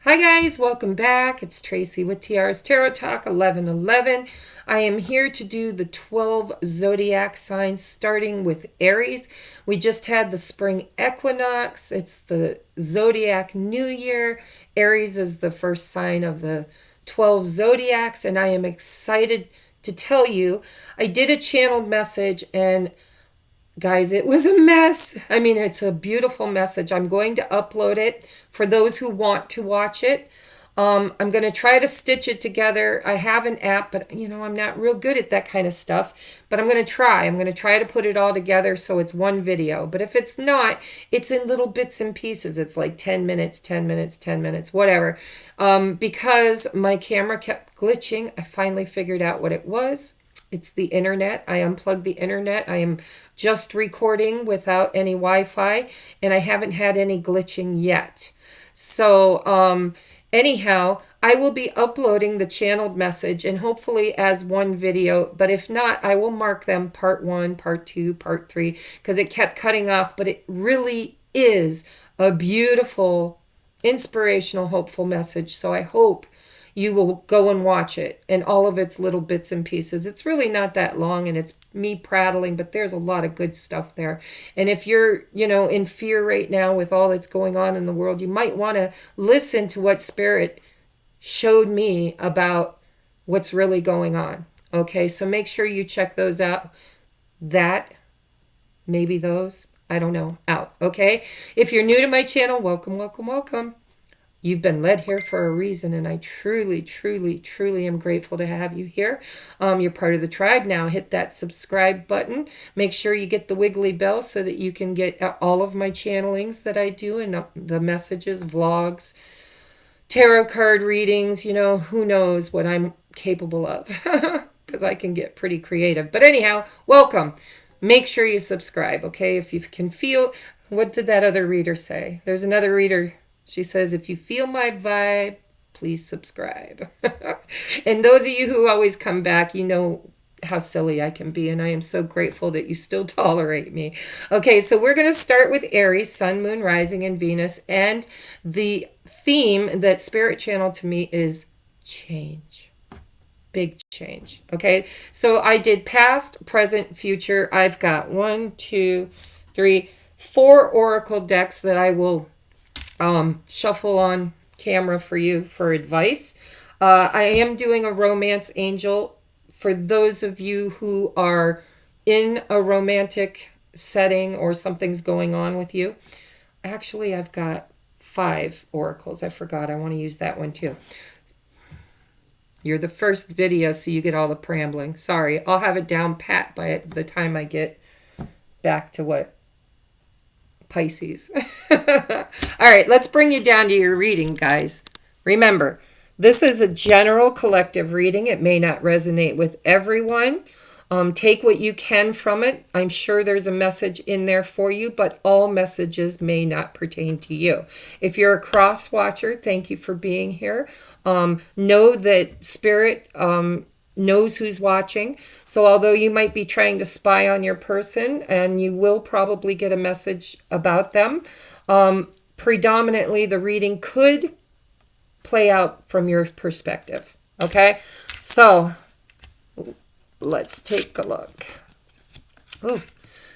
Hi guys, welcome back. It's Tracy with TR's Tarot Talk 1111. I am here to do the 12 zodiac signs starting with Aries. We just had the spring equinox. It's the zodiac new year. Aries is the first sign of the 12 zodiacs, and I am excited to tell you I did a channeled message, and guys, it was a mess. I mean, it's a beautiful message. I'm going to upload it for those who want to watch it. I'm going to try to stitch it together. I have an app, but I'm not real good at that kind of stuff. But I'm going to try. I'm going to try to put it all together so it's one video. But if it's not, it's in little bits and pieces. It's like 10 minutes, 10 minutes, 10 minutes, whatever. Because my camera kept glitching, I finally figured out what it was. It's the internet. I unplugged the internet. I am just recording without any Wi-Fi, and I haven't had any glitching yet. So, anyhow, I will be uploading the channeled message and hopefully as one video, but if not, I will mark them part 1, part 2, part 3, because it kept cutting off, but it really is a beautiful, inspirational, hopeful message. So I hope you will go and watch it and all of its little bits and pieces. It's really not that long, and it's me prattling, but there's a lot of good stuff there. And if you're, in fear right now with all that's going on in the world, you might want to listen to what Spirit showed me about what's really going on. Okay, so make sure you check those out. Maybe those, I don't know, out. Okay, if you're new to my channel, welcome, welcome, welcome. You've been led here for a reason, and I truly, truly, truly am grateful to have you here. You're part of the tribe now. Hit that subscribe button. Make sure you get the wiggly bell so that you can get all of my channelings that I do, and the messages, vlogs, tarot card readings. Who knows what I'm capable of, because I can get pretty creative. But anyhow, welcome. Make sure you subscribe, okay? If you can feel, what did that other reader say? There's another reader. She says, if you feel my vibe, please subscribe. And those of you who always come back, you know how silly I can be, and I am so grateful that you still tolerate me. Okay, so we're going to start with Aries, Sun, Moon, Rising, and Venus, and the theme that Spirit channeled to me is change. Big change. Okay, so I did past, present, future. I've got 1, 2, 3, 4 oracle decks that I will shuffle on camera for you for advice. I am doing a romance angel for those of you who are in a romantic setting or something's going on with you. Actually, I've got 5 oracles. I forgot. I want to use that one too. You're the first video, so you get all the preambling. Sorry, I'll have it down pat by the time I get back to what? Pisces. All right, let's bring you down to your reading, guys. Remember, this is a general collective reading. It may not resonate with everyone. Take what you can from it. I'm sure there's a message in there for you, but all messages may not pertain to you. If you're a cross watcher, thank you for being here. Know that Spirit knows who's watching. So although you might be trying to spy on your person, and you will probably get a message about them, predominantly the reading could play out from your perspective. Okay, so let's take a look. Ooh.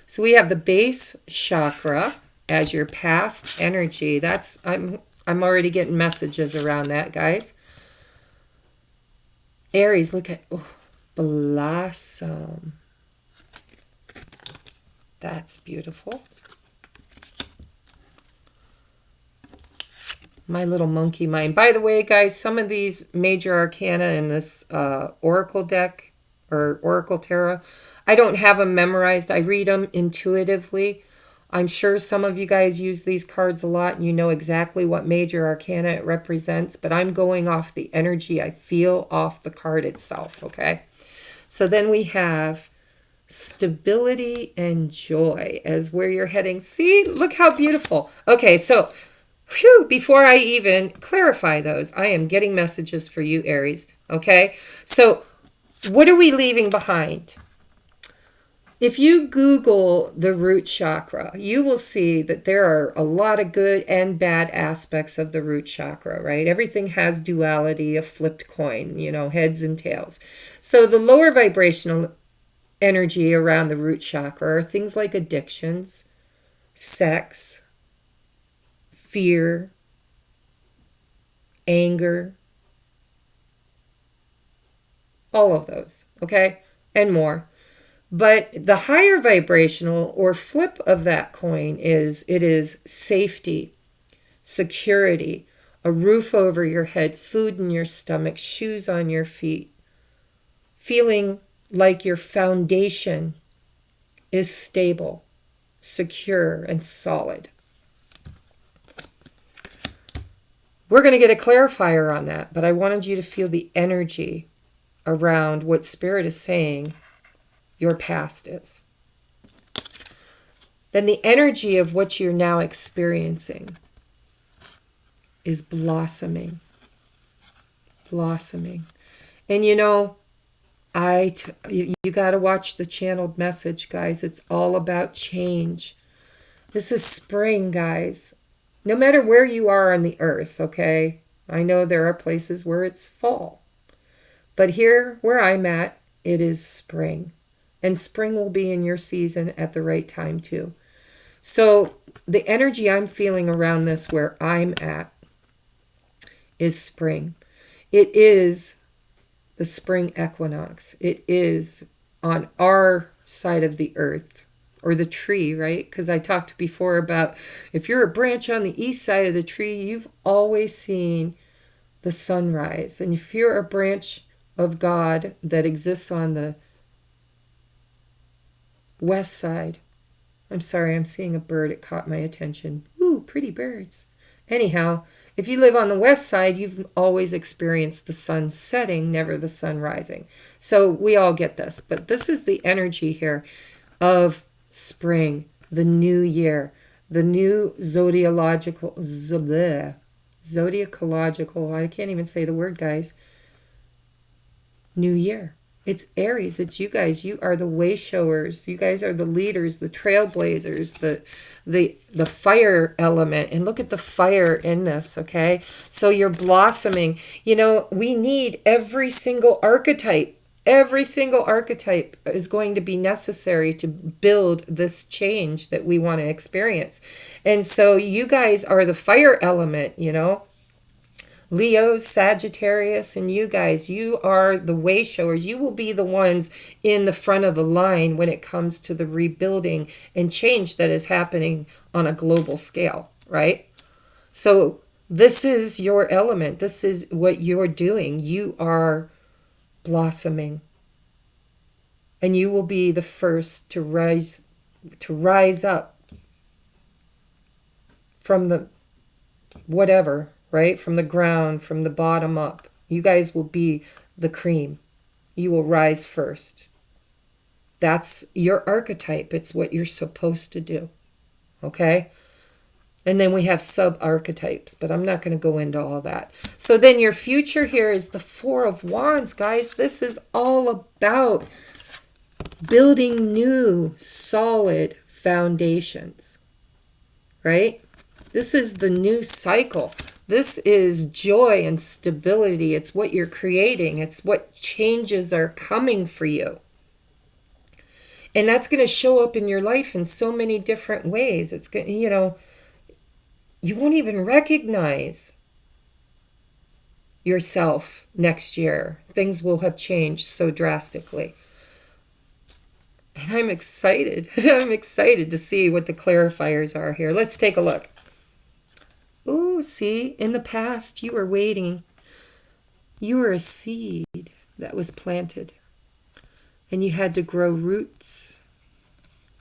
So we have the base chakra as your past energy. That's I'm already getting messages around that, guys. Aries, look at, blossom. That's beautiful. My little monkey mind. By the way, guys, some of these major arcana in this oracle deck or oracle tarot, I don't have them memorized. I read them intuitively. I'm sure some of you guys use these cards a lot and you know exactly what major arcana it represents, but I'm going off the energy I feel off the card itself, okay? So then we have stability and joy as where you're heading. See, look how beautiful. Okay, so before I even clarify those, I am getting messages for you, Aries, okay? So what are we leaving behind? If you Google the root chakra, you will see that there are a lot of good and bad aspects of the root chakra, right? Everything has duality, a flipped coin, heads and tails. So the lower vibrational energy around the root chakra are things like addictions, sex, fear, anger, all of those, okay? And more. But the higher vibrational or flip of that coin is safety, security, a roof over your head, food in your stomach, shoes on your feet, feeling like your foundation is stable, secure, and solid. We're going to get a clarifier on that, but I wanted you to feel the energy around what Spirit is saying your past is. Then the energy of what you're now experiencing is blossoming. Blossoming. And you got to watch the channeled message, guys. It's all about change. This is spring, guys. No matter where you are on the earth, okay? I know there are places where it's fall. But here, where I'm at, it is spring. And spring will be in your season at the right time too. So the energy I'm feeling around this where I'm at is spring. It is the spring equinox. It is on our side of the earth, or the tree, right? Because I talked before about if you're a branch on the east side of the tree, you've always seen the sunrise. And if you're a branch of God that exists on the west side. I'm sorry, I'm seeing a bird. It caught my attention. Ooh, pretty birds. Anyhow, if you live on the west side, you've always experienced the sun setting, never the sun rising. So we all get this. But this is the energy here of spring, the new year, the new zodiacological, I can't even say the word, guys. New year. It's Aries. It's you guys. You are the way showers. You guys are the leaders, the trailblazers, the fire element. And look at the fire in this, okay? So you're blossoming. We need every single archetype. Every single archetype is going to be necessary to build this change that we want to experience. And so you guys are the fire element, Leo, Sagittarius, and you guys, you are the way showers. You will be the ones in the front of the line when it comes to the rebuilding and change that is happening on a global scale, right? So this is your element. This is what you're doing. You are blossoming. And you will be the first to rise up from the whatever, right? From the ground, from the bottom up. You guys will be the cream. You will rise first. That's your archetype. It's what you're supposed to do. Okay? And then we have sub-archetypes, but I'm not going to go into all that. So then your future here is the Four of Wands, guys. This is all about building new, solid foundations. Right? This is the new cycle. This is joy and stability. It's what you're creating. It's what changes are coming for you. And that's going to show up in your life in so many different ways. It's going, you won't even recognize yourself next year. Things will have changed so drastically. And I'm excited. I'm excited to see what the clarifiers are here. Let's take a look. Oh, see, in the past, you were waiting. You were a seed that was planted. And you had to grow roots.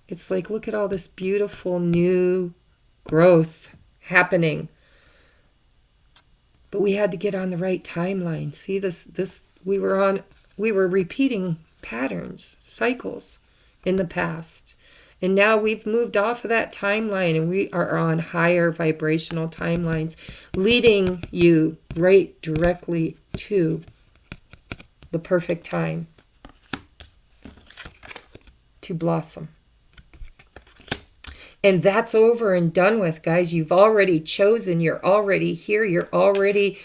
It's like, look at all this beautiful new growth happening. But we had to get on the right timeline. See, we were repeating patterns, cycles in the past. And now we've moved off of that timeline and we are on higher vibrational timelines, leading you right directly to the perfect time to to blossom. And that's over and done with, guys. You've already chosen. You're already here. You're already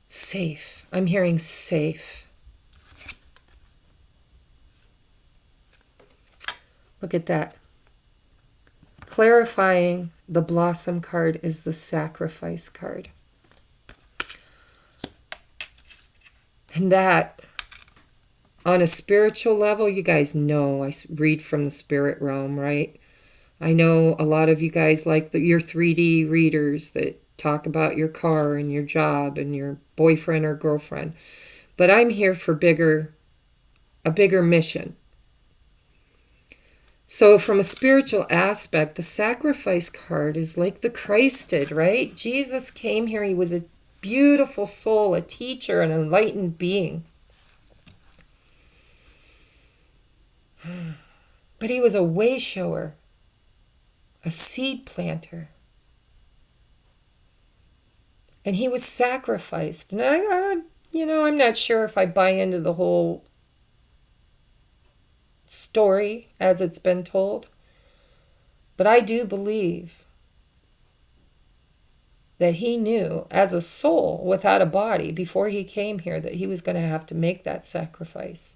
safe. I'm hearing safe. Look at that. Clarifying the blossom card is the sacrifice card. And that, on a spiritual level, you guys know I read from the spirit realm, right? I know a lot of you guys like your 3D readers that talk about your car and your job and your boyfriend or girlfriend. But I'm here for a bigger mission. So from a spiritual aspect, the sacrifice card is like the Christ did, right? Jesus came here. He was a beautiful soul, a teacher, an enlightened being. But he was a way shower, a seed planter. And he was sacrificed. And I'm not sure if I buy into the whole story as it's been told. But I do believe that he knew as a soul without a body before he came here that he was going to have to make that sacrifice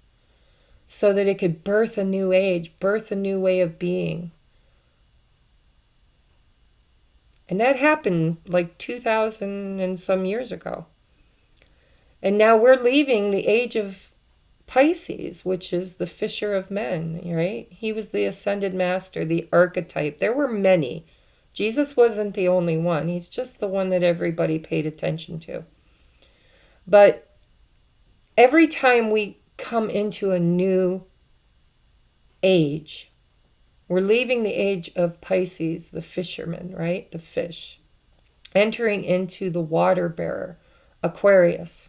so that it could birth a new age, birth a new way of being. And that happened like 2,000 and some years ago. And now we're leaving the age of Pisces, which is the fisher of men, right? He was the ascended master, the archetype. There were many. Jesus wasn't the only one. He's just the one that everybody paid attention to. But every time we come into a new age, we're leaving the age of Pisces, the fisherman, right? The fish. Entering into the water bearer, Aquarius.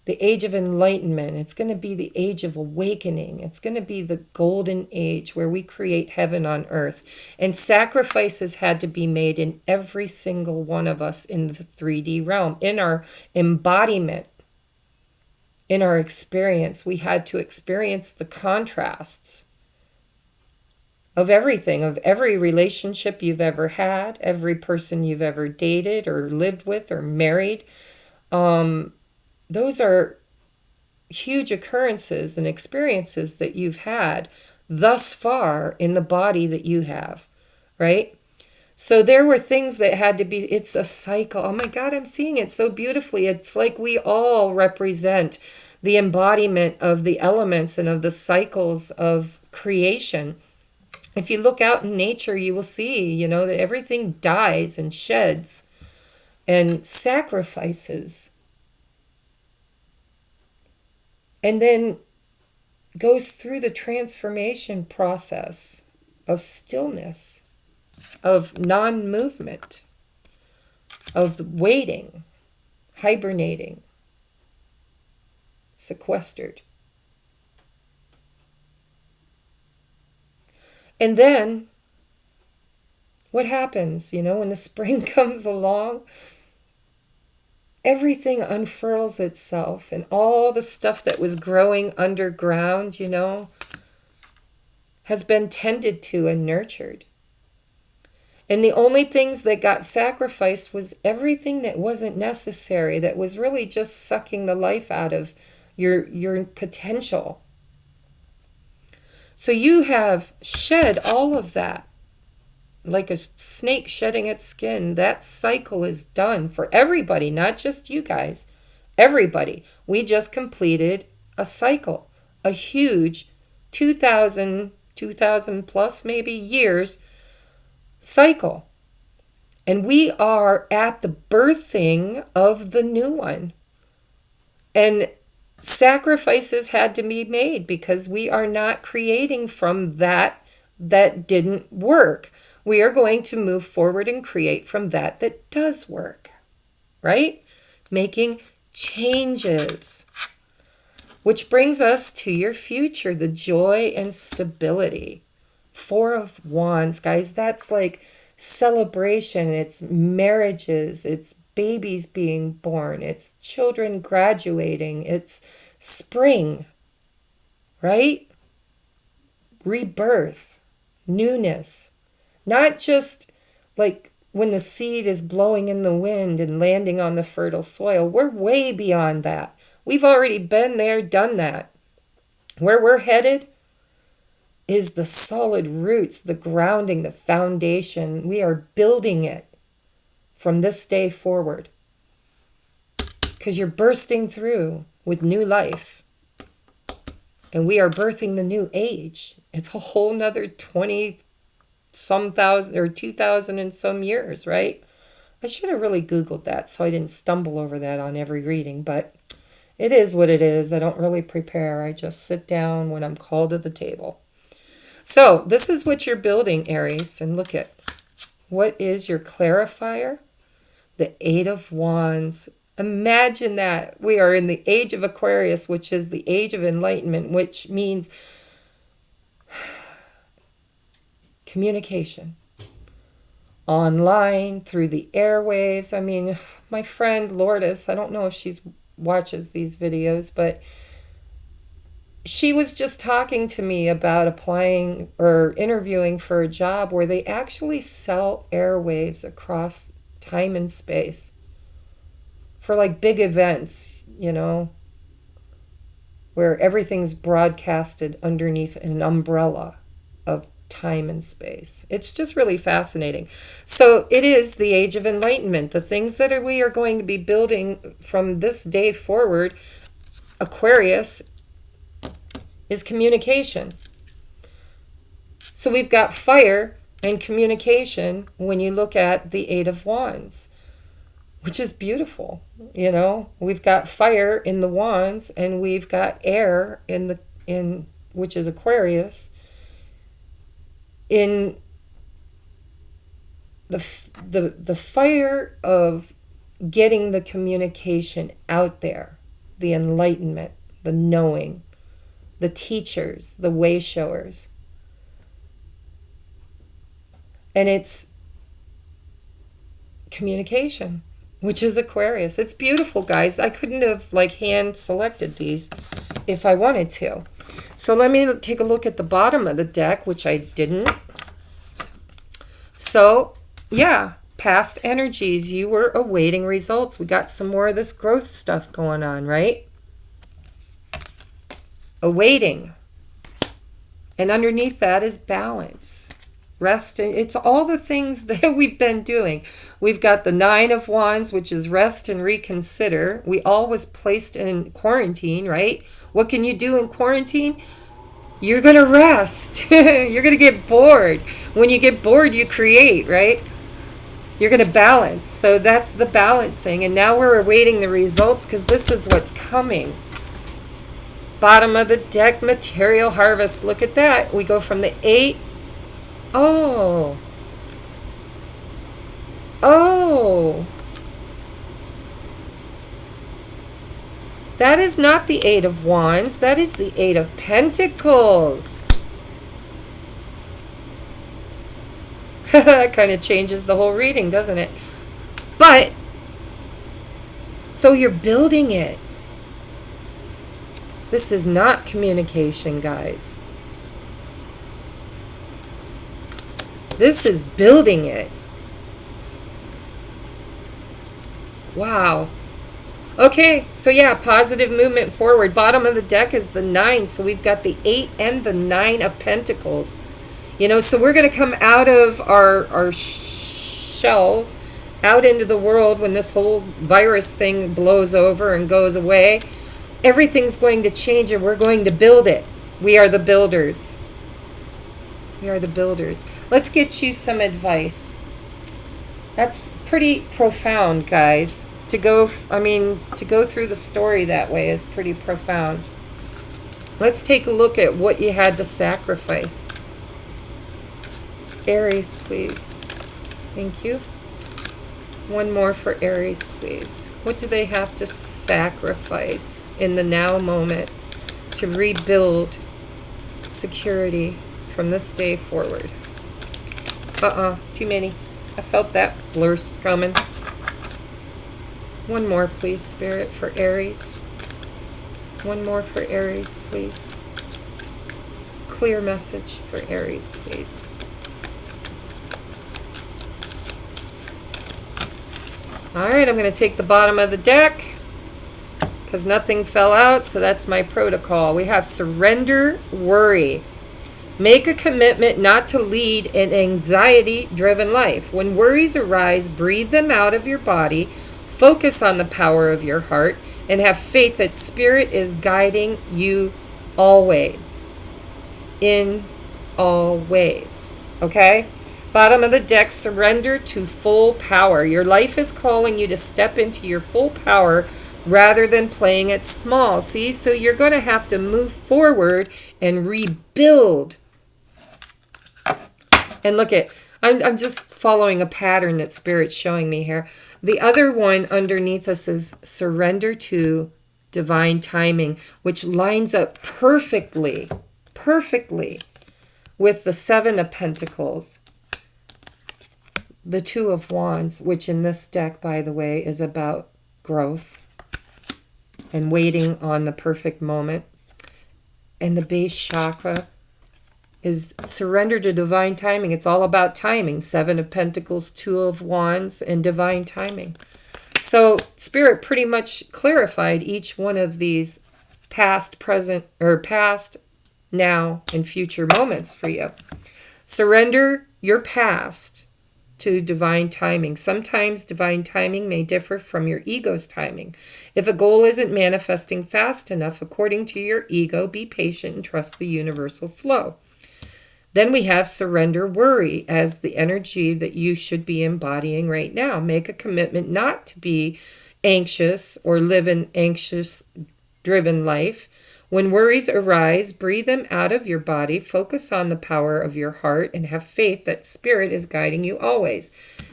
The age of enlightenment. It's going to be the age of awakening. It's going to be the golden age where we create heaven on earth. And sacrifices had to be made in every single one of us in the 3D realm. In our embodiment, in our experience, we had to experience the contrasts of everything, of every relationship you've ever had, every person you've ever dated or lived with or married. Those are huge occurrences and experiences that you've had thus far in the body that you have, right? So there were things that had to be, it's a cycle. Oh my God, I'm seeing it so beautifully. It's like we all represent the embodiment of the elements and of the cycles of creation. If you look out in nature, you will see, that everything dies and sheds and sacrifices. And then goes through the transformation process of stillness, of non-movement, of waiting, hibernating, sequestered. And then what happens, when the spring comes along? Everything unfurls itself, and all the stuff that was growing underground, has been tended to and nurtured. And the only things that got sacrificed was everything that wasn't necessary, that was really just sucking the life out of your potential. So you have shed all of that. Like a snake shedding its skin. That cycle is done for everybody, not just you guys. Everybody. We just completed a cycle. A huge 2,000 plus maybe years cycle. And we are at the birthing of the new one. And sacrifices had to be made because we are not creating from that didn't work. We are going to move forward and create from that does work, right? Making changes. Which brings us to your future, the joy and stability. 4 of Wands, guys, that's like celebration. It's marriages. It's babies being born. It's children graduating. It's spring, right? Rebirth, newness, not just like when the seed is blowing in the wind and landing on the fertile soil. We're way beyond that. We've already been there, done that. Where we're headed is the solid roots, the grounding, the foundation. We are building it from this day forward. Because you're bursting through with new life. And we are birthing the new age. It's a whole nother 20-some thousand or 2,000 and some years, right? I should have really Googled that so I didn't stumble over that on every reading, but it is what it is. I don't really prepare. I just sit down when I'm called to the table. So this is what you're building, Aries, and look at what is your clarifier? The Eight of Wands. Imagine that we are in the age of Aquarius, which is the age of enlightenment, which means communication. Online, through the airwaves. I mean, my friend Lourdes, I don't know if she watches these videos, but she was just talking to me about applying or interviewing for a job where they actually sell airwaves across time and space for like big events, you know, where everything's broadcasted underneath an umbrella of time and space. It's just really fascinating. So it is the age of enlightenment. The things that we are going to be building from this day forward, Aquarius, is communication. So we've got fire and communication when you look at the Eight of Wands, which is beautiful. You know, we've got fire in the Wands and we've got air in which is Aquarius, in the fire of getting the communication out there, the enlightenment, the knowing, the teachers, the way showers. And it's communication, which is Aquarius. It's beautiful, guys. I couldn't have like hand selected these if I wanted to. So let me take a look at the bottom of the deck, which I didn't. So, yeah, past energies. You were awaiting results. We got some more of this growth stuff going on, right? Awaiting. And underneath that is balance. Rest. It's all the things that we've been doing. We've got the Nine of Wands, which is rest and reconsider. We all was placed in quarantine, right? What can you do in quarantine? You're going to rest. You're going to get bored. When you get bored, you create, right? You're going to balance. So that's the balancing. And now we're awaiting the results because this is what's coming. Bottom of the deck, material harvest. Look at that. We go from the 8. Oh. That is not the Eight of Wands. That is the Eight of Pentacles. That kind of changes the whole reading, doesn't it? But, so you're building it. This is not communication, guys. This is building it. Wow. Okay, so yeah, positive movement forward. Bottom of the deck is the 9, so we've got the 8 and the 9 of Pentacles. You know, so we're going to come out of our shells, out into the world when this whole virus thing blows over and goes away. Everything's going to change and we're going to build it. We are the builders. We are the builders. Let's get you some advice. That's pretty profound, guys. To go through the story that way is pretty profound. Let's take a look at what you had to sacrifice. Aries, please. Thank you. One more for Aries, please. What do they have to sacrifice in the now moment to rebuild security from this day forward? Too many. I felt that blurst coming. One more, please, Spirit, for Aries. One more for Aries, please. clear message for Aries, please. All right, I'm going to take the bottom of the deck because nothing fell out, so that's my protocol. We have surrender, worry. Make a commitment not to lead an anxiety-driven life. When worries arise, breathe them out of your body, focus on the power of your heart, and have faith that Spirit is guiding you always. In all ways. Okay? Bottom of the deck, surrender to full power. Your life is calling you to step into your full power rather than playing it small. See? So you're going to have to move forward and rebuild. And look at, I'm just following a pattern that Spirit's showing me here. The other one underneath us is surrender to divine timing, which lines up perfectly with the Seven of Pentacles. The Two of Wands, which in this deck, by the way, is about growth and waiting on the perfect moment. And the base chakra is surrender to divine timing. It's all about timing. Seven of Pentacles, Two of Wands, and divine timing. So Spirit pretty much clarified each one of these past, present, or past, now, and future moments for you. Surrender your past to divine timing. Sometimes divine timing may differ from your ego's timing. If a goal isn't manifesting fast enough according to your ego, be patient and trust the universal flow. Then we have surrender worry as the energy that you should be embodying right now. Make a commitment not to be anxious or live an anxious-driven life. When worries arise, breathe them out of your body, focus on the power of your heart, and have faith that Spirit is guiding you always.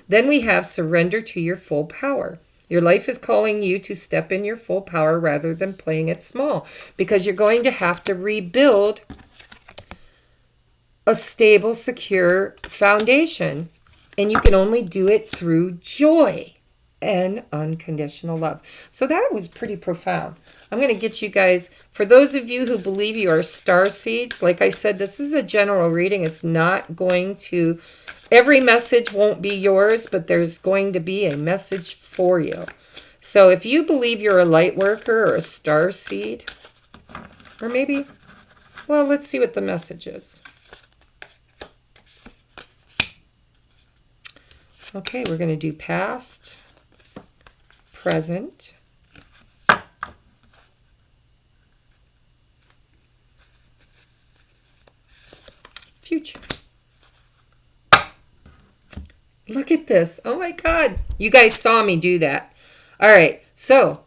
Then we have surrender to your full power. Your life is calling you to step in your full power rather than playing it small, because you're going to have to rebuild a stable, secure foundation, and you can only do it through joy and unconditional love. So that was pretty profound. I'm going to get you guys, for those of you who believe you are star seeds, like I said, this is a general reading. It's not going to, every message won't be yours, but there's going to be a message for you. So if you believe you're a light worker or a star seed, or maybe, well, let's see what the message is. Okay, we're going to do past, present, future. Look at this. Oh my God. You guys saw me do that. All right. So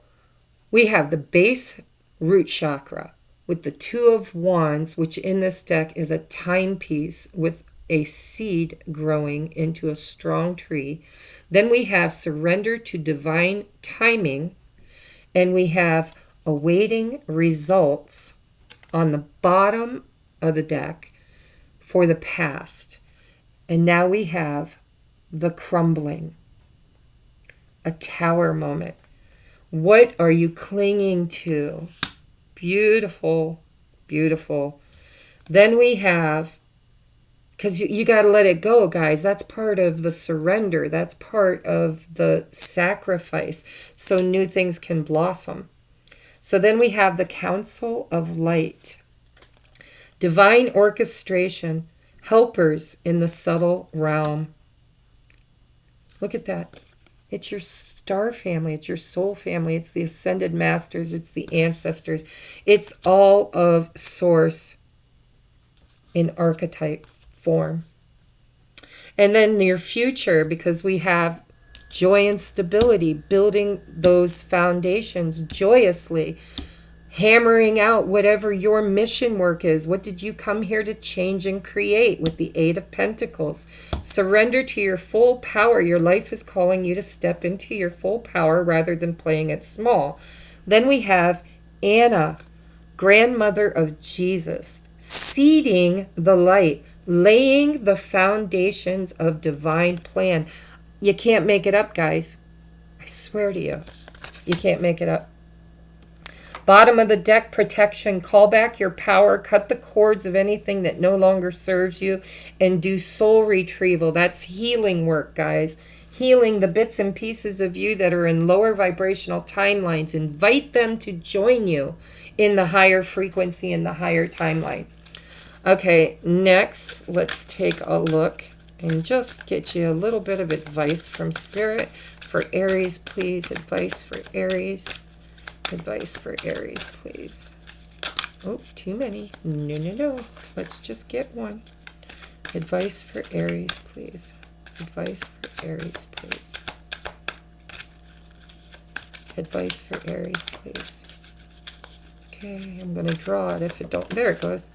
we have the base root chakra with the Two of Wands, which in this deck is a timepiece with a seed growing into a strong tree. Then we have surrender to divine timing, and we have awaiting results on the bottom of the deck for the past. And now we have the crumbling, a tower moment. What are you clinging to? Beautiful, beautiful. Then we have, because you got to let it go, guys. That's part of the surrender. That's part of the sacrifice, so new things can blossom. So then we have the Council of Light. Divine orchestration, helpers in the subtle realm. Look at that. It's your star family. It's your soul family. It's the ascended masters. It's the ancestors. It's all of Source in archetype form. And then your future, because we have joy and stability, building those foundations joyously, hammering out whatever your mission work is. What did you come here to change and create with the Eight of Pentacles? Surrender to your full power. Your life is calling you to step into your full power rather than playing it small. Then we have Anna, grandmother of Jesus, seeding the light, laying the foundations of divine plan. You can't make it up, guys. I swear to you, you can't make it up. Bottom of the deck, protection. Call back your power. Cut the cords of anything that no longer serves you. And do soul retrieval. That's healing work, guys. Healing the bits and pieces of you that are in lower vibrational timelines. Invite them to join you in the higher frequency, in the higher timeline. Okay, next, let's take a look and just get you a little bit of advice from Spirit. For Aries, please. Advice for Aries. Advice for Aries, please. Oh, too many. No, no, no. Let's just get one. Advice for Aries, please. Advice for Aries, please. Advice for Aries, please. Okay, I'm going to draw it if it don't. There it goes.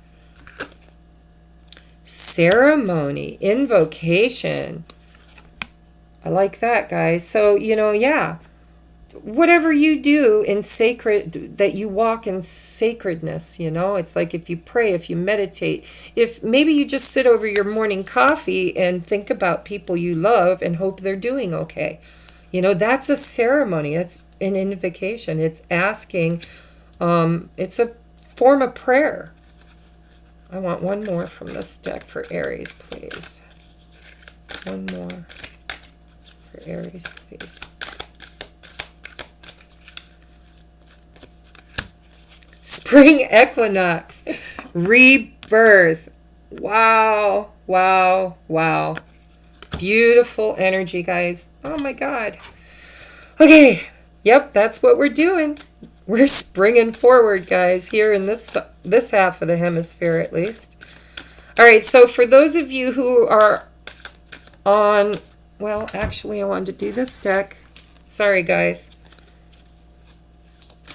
Ceremony, invocation. I like that, guys. So, you know, yeah. Whatever you do in sacred, that you walk in sacredness, you know, it's like if you pray, if you meditate, if maybe you just sit over your morning coffee and think about people you love and hope they're doing okay. You know, that's a ceremony. That's an invocation. It's asking, it's a form of prayer. I want one more from this deck for Aries, please. One more for Aries, please. Spring equinox, rebirth. Wow, wow, wow. Beautiful energy, guys. Oh my God. Okay, yep, that's what we're doing. We're springing forward, guys, here in this half of the hemisphere, at least. All right, so for those of you who are on, well, actually, I wanted to do this deck. Sorry, guys.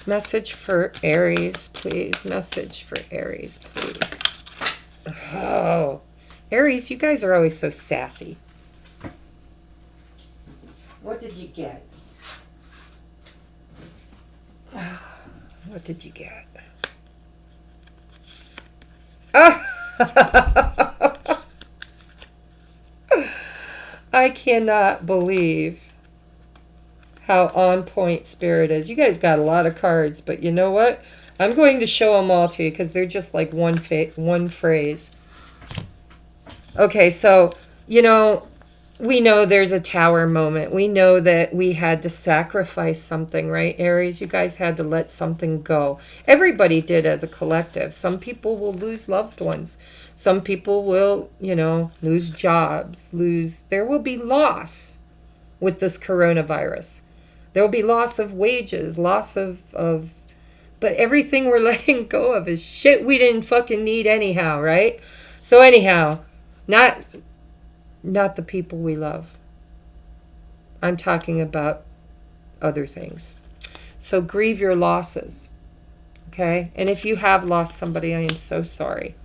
Message for Aries, please. Message for Aries, please. Oh, Aries, you guys are always so sassy. What did you get? What did you get? Oh! I cannot believe how on point Spirit is. You guys got a lot of cards, but you know what? I'm going to show them all to you because they're just like one phrase. Okay, so, you know, we know there's a tower moment. We know that we had to sacrifice something, right, Aries? You guys had to let something go. Everybody did as a collective. Some people will lose loved ones. Some people will, you know, lose jobs, there will be loss with this coronavirus. There will be loss of wages, loss of, but everything we're letting go of is shit we didn't fucking need anyhow, right? So anyhow, not the people we love. I'm talking about other things. So grieve your losses, okay? And if you have lost somebody, I am so sorry.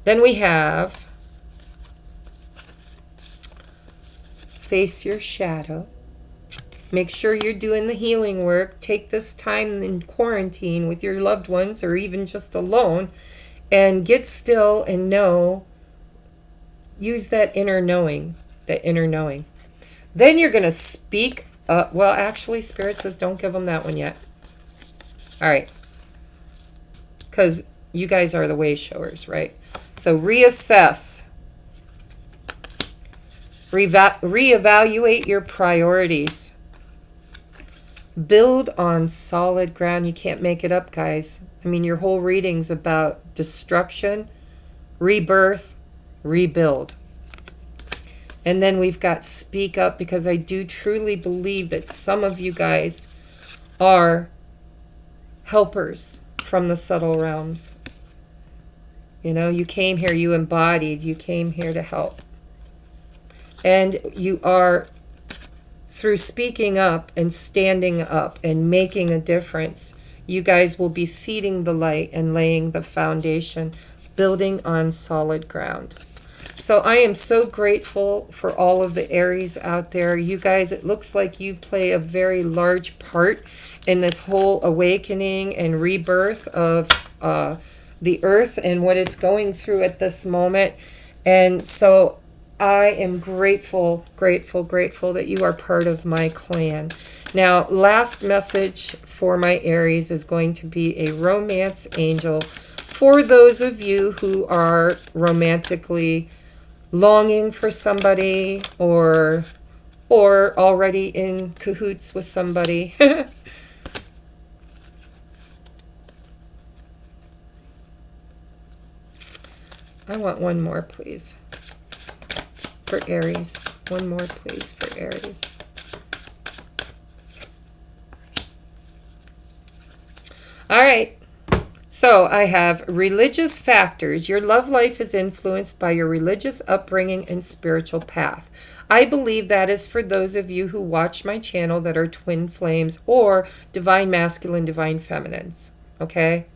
Then we have face your shadow. Make sure you're doing the healing work. Take this time in quarantine with your loved ones or even just alone and get still and know. Use that inner knowing, Then you're going to speak up. Well, actually, Spirit says don't give them that one yet. All right. Because you guys are the way showers, right? So reassess. Reevaluate your priorities. Build on solid ground. You can't make it up, guys. I mean, your whole reading's about destruction, rebirth, rebuild. And then we've got speak up, because I do truly believe that some of you guys are helpers from the subtle realms. You know, you came here, you embodied, you came here to help. And you are, through speaking up and standing up and making a difference, you guys will be seeding the light and laying the foundation, building on solid ground. So I am so grateful for all of the Aries out there. You guys, it looks like you play a very large part in this whole awakening and rebirth of the earth and what it's going through at this moment. And so I am grateful, grateful, grateful that you are part of my clan. Now, last message for my Aries is going to be a romance angel for those of you who are romantically longing for somebody or already in cahoots with somebody. I want one more, please, for Aries. One more, please, for Aries. All right. So I have religious factors. Your love life is influenced by your religious upbringing and spiritual path. I believe that is for those of you who watch my channel that are twin flames or divine masculine, divine feminines. Okay?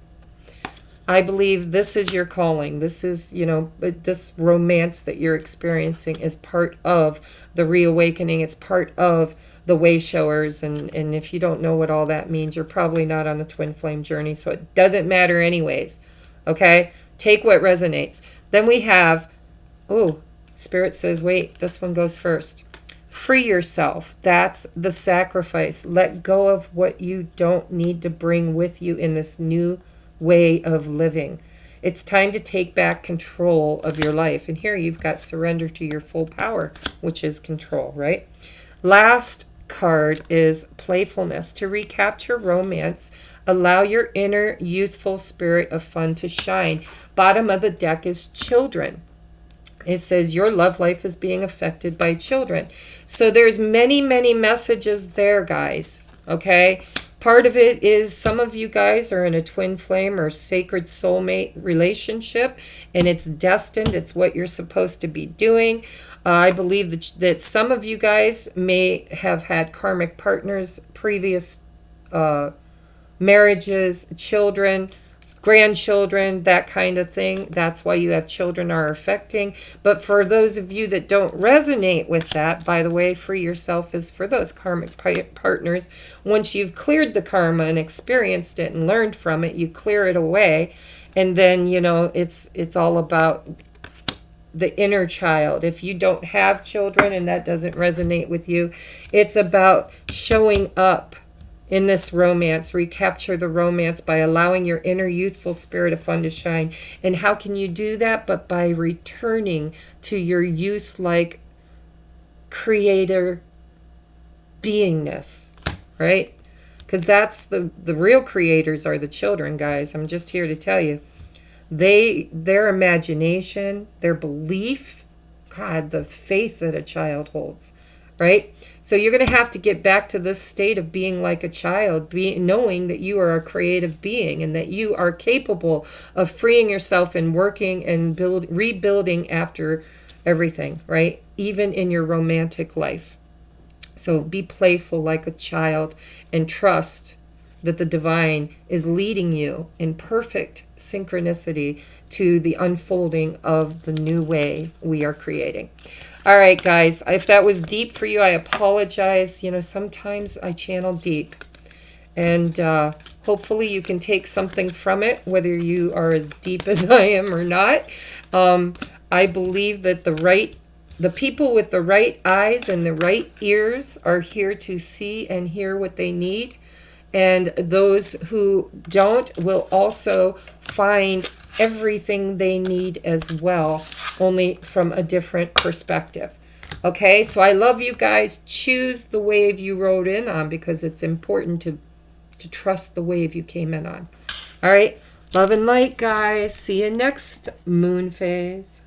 I believe this is your calling. This is, this romance that you're experiencing is part of the reawakening. It's part of the way showers. And if you don't know what all that means, you're probably not on the twin flame journey. So it doesn't matter anyways. Okay? Take what resonates. Then we have, Spirit says, wait, this one goes first. Free yourself. That's the sacrifice. Let go of what you don't need to bring with you in this new way of living. It's time to take back control of your life. And here you've got surrender to your full power, which is control, right? Last card is playfulness. To recapture romance, allow your inner youthful spirit of fun to shine. Bottom of the deck is children. It says your love life is being affected by children. So there's many, many messages there, guys. Okay? Part of it is some of you guys are in a twin flame or sacred soulmate relationship, and it's destined. It's what you're supposed to be doing. I believe that some of you guys may have had karmic partners, previous marriages, children, grandchildren, that kind of thing. That's why you have children are affecting. But for those of you that don't resonate with that, by the way, free yourself is for those karmic partners. Once you've cleared the karma and experienced it and learned from it, you clear it away. And then, it's all about the inner child. If you don't have children and that doesn't resonate with you, it's about showing up in this romance. Recapture the romance by allowing your inner youthful spirit of fun to shine. And how can you do that? But by returning to your youth-like creator beingness, right? Because that's the real creators are the children, guys. I'm just here to tell you. Their imagination, their belief, God, the faith that a child holds, right? So you're going to have to get back to this state of being like a child, knowing that you are a creative being and that you are capable of freeing yourself and working and rebuilding after everything, right? Even in your romantic life. So be playful like a child and trust that the divine is leading you in perfect synchronicity to the unfolding of the new way we are creating. All right, guys, if that was deep for you, I apologize. Sometimes I channel deep. And hopefully you can take something from it, whether you are as deep as I am or not. I believe that the people with the right eyes and the right ears are here to see and hear what they need. And those who don't will also find everything they need as well, only from a different perspective. Okay, so I love you guys. Choose the wave you rode in on because it's important to trust the wave you came in on. All right, love and light, guys. See you next moon phase.